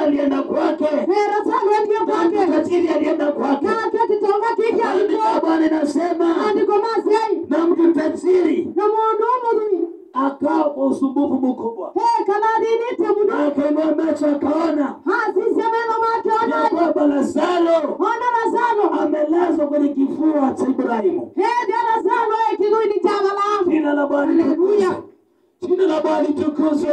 alienda kwake. Lazaro ndiye kwake. Tajiri alienda kwake. Na kitonga kiki alikuwa. Bwana anasema Andiko masi. na mtu tajiri Na muondomo akaa kwa usumbufu mkubwa. Kanadi nite mudu. Akainua macho akaona. Sisi amelo macho ya kwamba Lazaro amelazwa kwenye kifua cha Ibrahimu. Lazaro kiduni cha Abrahamu. Jina la Bwana litukuzwe. Jina la Bwana litukuzwe.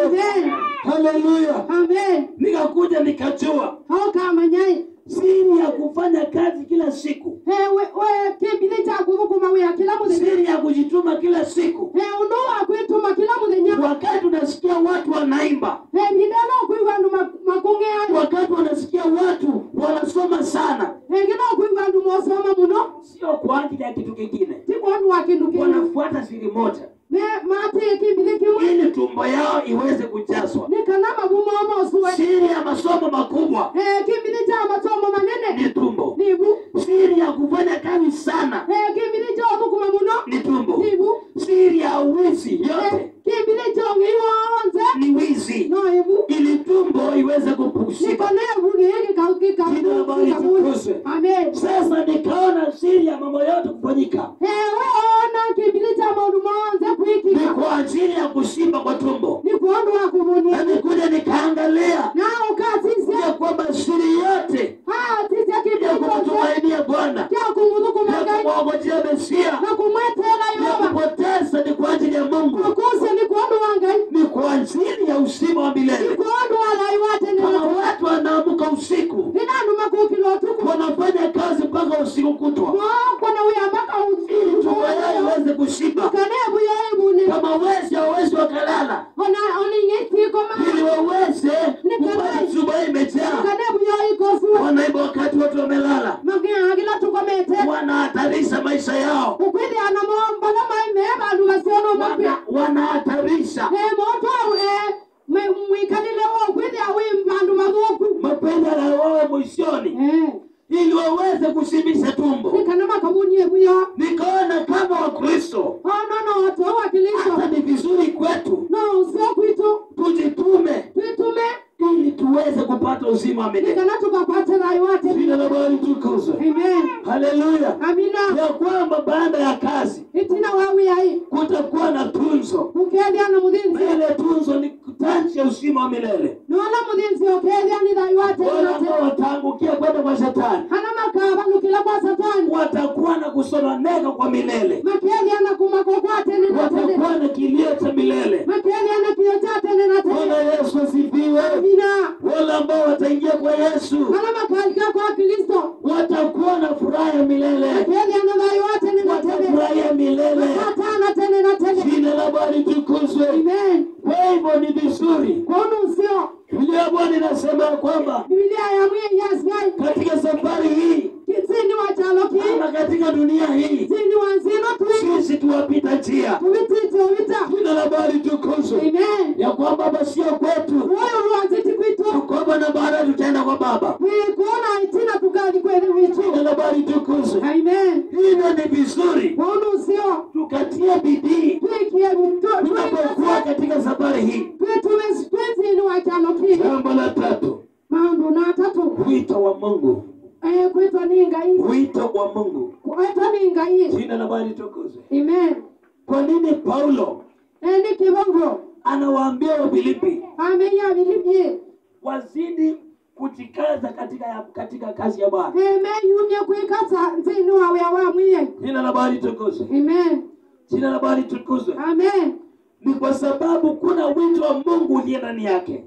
Haleluya. Amen. Nikakuja nikajua kama nyai siri ya kufanya kazi kila siku. We kibili cha kuvukuma wea kila muda. Siri ya kujituma kila siku. Unoa kuituma kila muda. Wakati unasikia watu wanaimba. Midano kuivandu makungea. Wakati unasikia watu wanasoma sana. Ngino kuivandu mwasoma muno. Sio kwa ajili ya kitu kingine. Siku wandu wakindu kina. Wanafuata siri moja. Mati kibili kimwe. Ili tumbo yao iweze kujazwa. Nikanama bumomo suwe. Siri ya masomo makubwa. Kibili cha masomo manene. Ni tumbo. Nibu. Siri ya kufanya kazi sana. Kibili cha bukuma muno. Ni tumbo. Nibu. Siri ya wizi yote. Kibili cha ngiwonze. Ni wizi. No ibu. Ili tumbo iweze kupumzika. Amen. Sasa nikaona siri ya mambo yote kufanyika. Ni kwa ajili ya kushimba kwa tumbo. Na nikuja nikaangalia ya kwamba siri yote ya kumtumainia Bwana, ya kumwongojea Mesia, ya kupoteza ni kwa ajili ya Mungu, ni kwa ajili ya uzima wa milele. Kama watu wanaamka usiku wanafanya kazi mpaka usiku kutwa ili tumbo yao iweze kushiba. Kama hawezi wakalala ili waweze kupata tumbo imejaa. Wanaimba wakati watu wamelala, wanahatarisha maisha yao, wanahatarisha mapenda ya wawe mwishoni ili waweze kushibisha tumbo. Nikaona kama Wakristo hata ni vizuri kwetu tujitume ili tuweze kupata uzima wa milele. Jina la Bwana litukuzwe. Haleluya. Ya kwamba baada ya kazi kutakuwa na tunzo. Ile tunzo ni kutanisha uzima wa milele. Wala ambao wataangukia kwenda kwa Shetani watakuwa na kusononeka kwa milele. Watakuwa na kilio cha milele. Bwana Yesu asifiwe. Wale ambao wataingia kwa Yesu watakuwa na furaha ya milele. Watafurahia milele. Jina la Bwana litukuzwe. Kwa hivyo ni vizuri. Biblia ya Bwana inasema kwamba katika safari hii ama katika dunia hii sisi tuwapita njia. Jina la Bwana litukuzwe. Ya kwamba basi kwetu tukoba na baada tutaenda kwa Baba. Jina la Bwana litukuzwe. Hivyo ni vizuri tukatie bidii tunapokuwa katika safari hii. Jambo la tatu, wito wa Mungu. Wito wa Mungu. Jina la Bwana litukuzwe. Kwa nini Paulo anawaambia Wafilipi wazidi kujikaza katika kazi ya Bwana? Jina la Bwana litukuzwe. Jina la Bwana litukuzwe. Ni kwa sababu kuna wito wa Mungu uliye ndani yake.